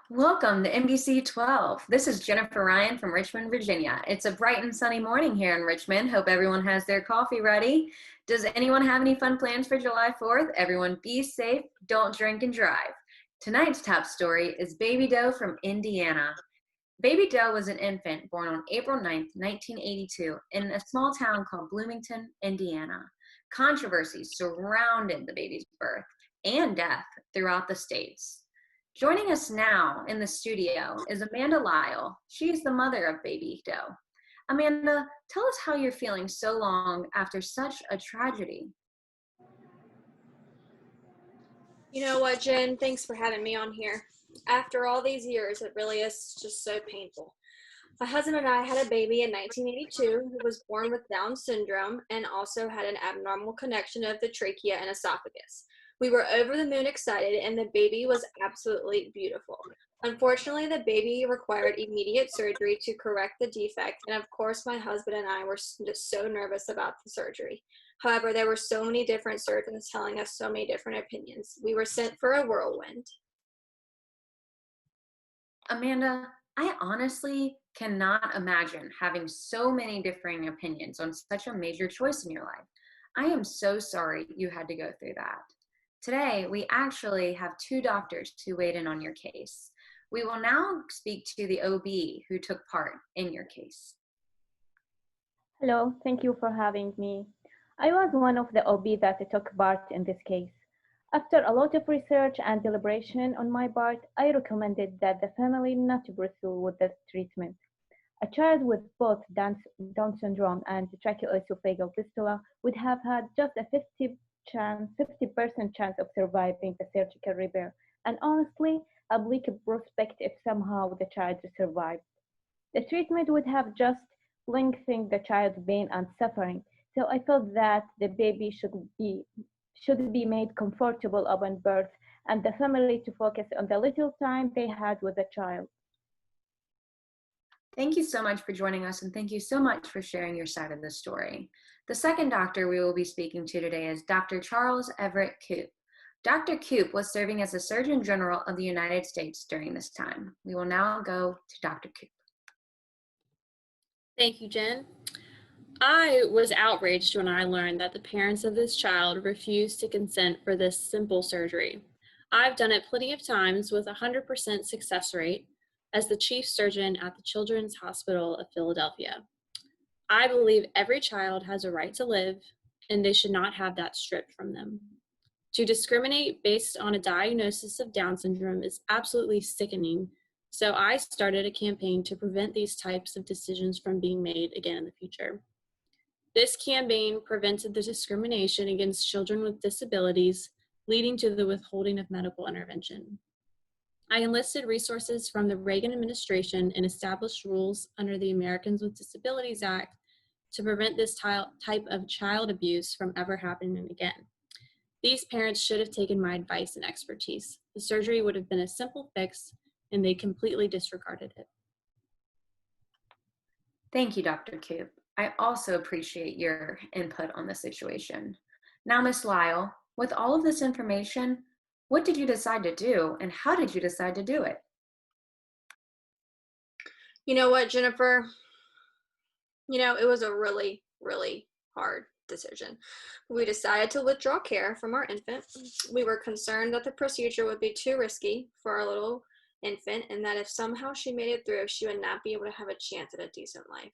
Welcome to NBC 12. This is Jennifer Ryan from Richmond, Virginia. It's a bright and sunny morning here in Richmond. Hope everyone has their coffee ready. Does anyone have any fun plans for July 4th? Everyone be safe, don't drink and drive. Tonight's top story is Baby Doe from Indiana. Baby Doe was an infant born on April 9th, 1982, in a small town called Bloomington, Indiana. Controversies surrounded the baby's birth and death throughout the states. Joining us now in the studio is Amanda Lyle. She's the mother of Baby Doe. Amanda, tell us how you're feeling so long after such a tragedy. You know what, Jen? Thanks for having me on here. After all these years, it really is just so painful. My husband and I had a baby in 1982 who was born with Down syndrome and also had an abnormal connection of the trachea and esophagus. We were over the moon excited, and the baby was absolutely beautiful. Unfortunately, the baby required immediate surgery to correct the defect, and of course, my husband and I were just so nervous about the surgery. However, there were so many different surgeons telling us so many different opinions. We were sent for a whirlwind. Amanda, I honestly cannot imagine having so many differing opinions on such a major choice in your life. I am so sorry you had to go through that. Today, we actually have two doctors who weighed in on your case. We will now speak to the OB who took part in your case. Hello, thank you for having me. I was one of the OB that took part in this case. After a lot of research and deliberation on my part, I recommended that the family not to pursue with this treatment. A child with both Down syndrome and tracheoesophageal fistula would have had just a 50% chance of surviving the surgical repair, and honestly, a bleak prospect if somehow the child survived. The treatment would have just lengthened the child's pain and suffering, so I felt that the baby should be made comfortable upon birth and the family to focus on the little time they had with the child. Thank you so much for joining us, and thank you so much for sharing your side of the story. The second doctor we will be speaking to today is Dr. Charles Everett Koop. Dr. Koop was serving as the Surgeon General of the United States during this time. We will now go to Dr. Koop. Thank you, Jen. I was outraged when I learned that the parents of this child refused to consent for this simple surgery. I've done it plenty of times with a 100% success rate as the chief surgeon at the Children's Hospital of Philadelphia. I believe every child has a right to live, and they should not have that stripped from them. To discriminate based on a diagnosis of Down syndrome is absolutely sickening, so I started a campaign to prevent these types of decisions from being made again in the future. This campaign prevented the discrimination against children with disabilities, leading to the withholding of medical intervention. I enlisted resources from the Reagan administration and established rules under the Americans with Disabilities Act to prevent this type of child abuse from ever happening again. These parents should have taken my advice and expertise. The surgery would have been a simple fix, and they completely disregarded it. Thank you, Dr. Koop. I also appreciate your input on the situation. Now, Ms. Lyle, with all of this information, what did you decide to do, and how did you decide to do it? You know what, Jennifer? It was a really, really hard decision. We decided to withdraw care from our infant. We were concerned that the procedure would be too risky for our little infant and that if somehow she made it through, she would not be able to have a chance at a decent life.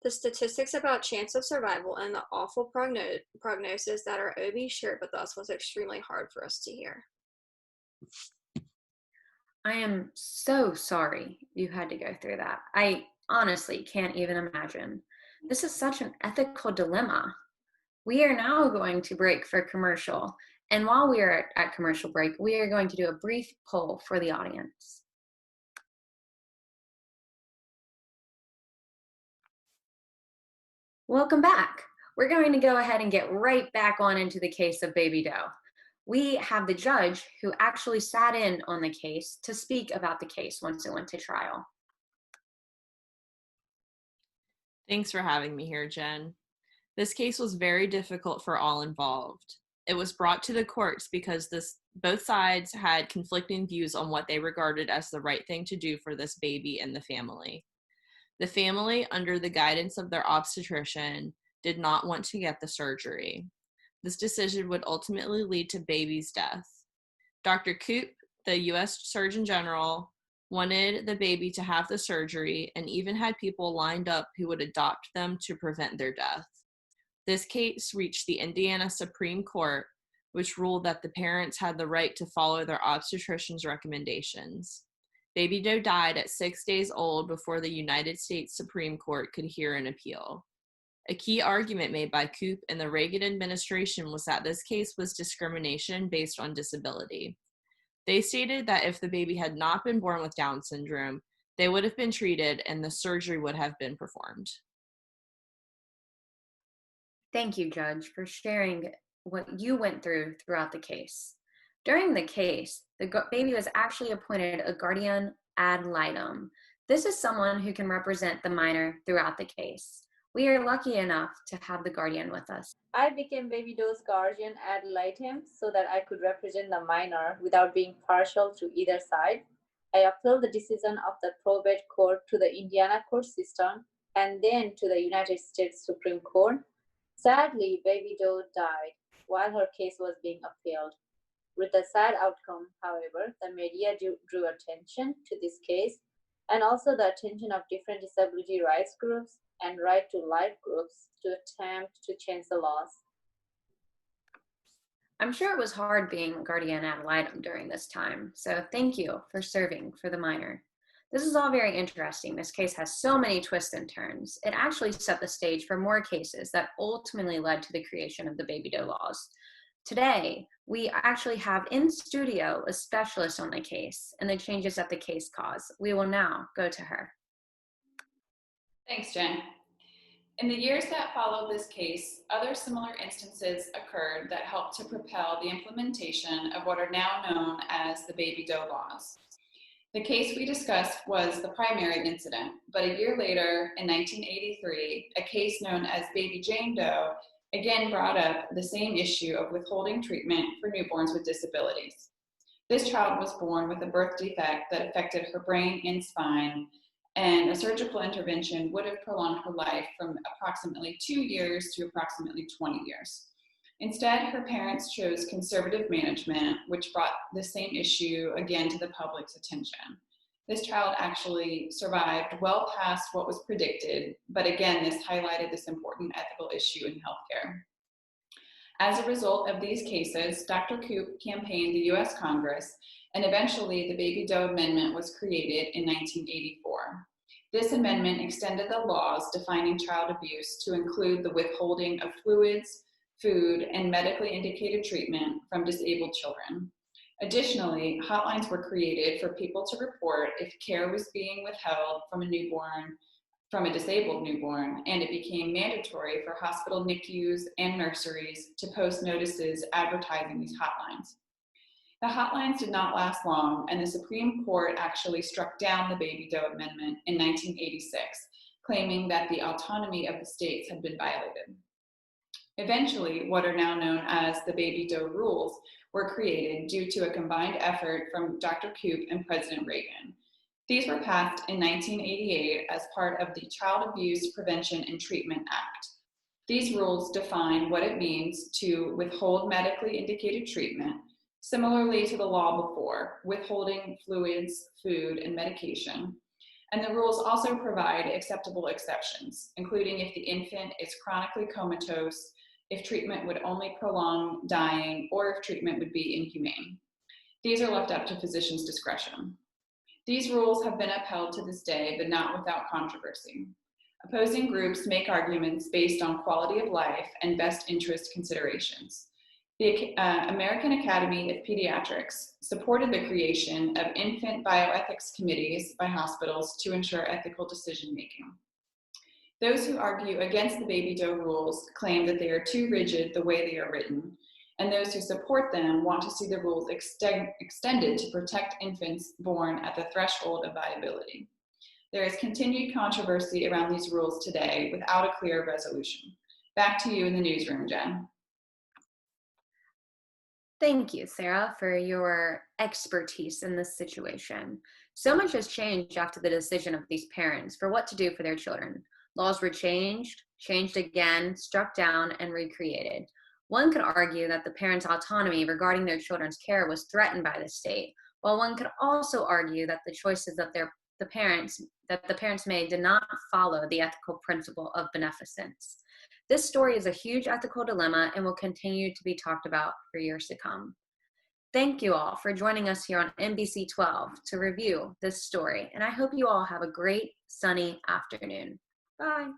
The statistics about chance of survival and the awful prognosis that our OB shared with us was extremely hard for us to hear. I am so sorry you had to go through that. I honestly can't even imagine. This is such an ethical dilemma. We are now going to break for commercial. And while we are at commercial break, we are going to do a brief poll for the audience. Welcome back. We're going to go ahead and get right back on into the case of Baby Doe. We have the judge who actually sat in on the case to speak about the case once it went to trial. Thanks for having me here, Jen. This case was very difficult for all involved. It was brought to the courts because both sides had conflicting views on what they regarded as the right thing to do for this baby and the family. The family, under the guidance of their obstetrician, did not want to get the surgery. This decision would ultimately lead to baby's death. Dr. Koop, the U.S. Surgeon General, wanted the baby to have the surgery and even had people lined up who would adopt them to prevent their death. This case reached the Indiana Supreme Court, which ruled that the parents had the right to follow their obstetrician's recommendations. Baby Doe died at 6 days old before the United States Supreme Court could hear an appeal. A key argument made by Koop and the Reagan administration was that this case was discrimination based on disability. They stated that if the baby had not been born with Down syndrome, they would have been treated and the surgery would have been performed. Thank you, Judge, for sharing what you went through throughout the case. During the case, the baby was actually appointed a guardian ad litem. This is someone who can represent the minor throughout the case. We are lucky enough to have the guardian with us. I became Baby Doe's guardian ad litem so that I could represent the minor without being partial to either side. I appealed the decision of the probate court to the Indiana court system and then to the United States Supreme Court. Sadly, Baby Doe died while her case was being appealed. With the sad outcome, however, the media drew attention to this case and also the attention of different disability rights groups and right to life groups to attempt to change the laws. I'm sure it was hard being guardian ad litem during this time, so thank you for serving for the minor. This is all very interesting. This case has so many twists and turns. It actually set the stage for more cases that ultimately led to the creation of the Baby Doe laws. Today, we actually have in studio a specialist on the case and the changes that the case caused. We will now go to her. Thanks, Jen. In the years that followed this case, other similar instances occurred that helped to propel the implementation of what are now known as the Baby Doe laws. The case we discussed was the primary incident, but a year later, in 1983, a case known as Baby Jane Doe again brought up the same issue of withholding treatment for newborns with disabilities. This child was born with a birth defect that affected her brain and spine, and a surgical intervention would have prolonged her life from approximately 2 years to approximately 20 years. Instead, her parents chose conservative management, which brought the same issue again to the public's attention. This child actually survived well past what was predicted, but again, this highlighted this important ethical issue in healthcare. As a result of these cases, Dr. Koop campaigned the US Congress, and eventually the Baby Doe Amendment was created in 1984. This amendment extended the laws defining child abuse to include the withholding of fluids, food, and medically indicated treatment from disabled children. Additionally, hotlines were created for people to report if care was being withheld from a disabled newborn, and it became mandatory for hospital NICUs and nurseries to post notices advertising these hotlines. The hotlines did not last long, and the Supreme Court actually struck down the Baby Doe Amendment in 1986, claiming that the autonomy of the states had been violated. Eventually, what are now known as the Baby Doe rules were created due to a combined effort from Dr. Koop and President Reagan. These were passed in 1988 as part of the Child Abuse Prevention and Treatment Act. These rules define what it means to withhold medically indicated treatment, similarly to the law before, withholding fluids, food, and medication. And the rules also provide acceptable exceptions, including if the infant is chronically comatose, if treatment would only prolong dying, or if treatment would be inhumane. These are left up to physicians' discretion. These rules have been upheld to this day, but not without controversy. Opposing groups make arguments based on quality of life and best interest considerations. The American Academy of Pediatrics supported the creation of infant bioethics committees by hospitals to ensure ethical decision-making. Those who argue against the Baby Doe rules claim that they are too rigid the way they are written, and those who support them want to see the rules extended to protect infants born at the threshold of viability. There is continued controversy around these rules today without a clear resolution. Back to you in the newsroom, Jen. Thank you, Sarah, for your expertise in this situation. So much has changed after the decision of these parents for what to do for their children. Laws were changed, changed again, struck down, and recreated. One could argue that the parents' autonomy regarding their children's care was threatened by the state, while one could also argue that the choices of the parents made did not follow the ethical principle of beneficence. This story is a huge ethical dilemma and will continue to be talked about for years to come. Thank you all for joining us here on NBC 12 to review this story, and I hope you all have a great sunny afternoon. Bye.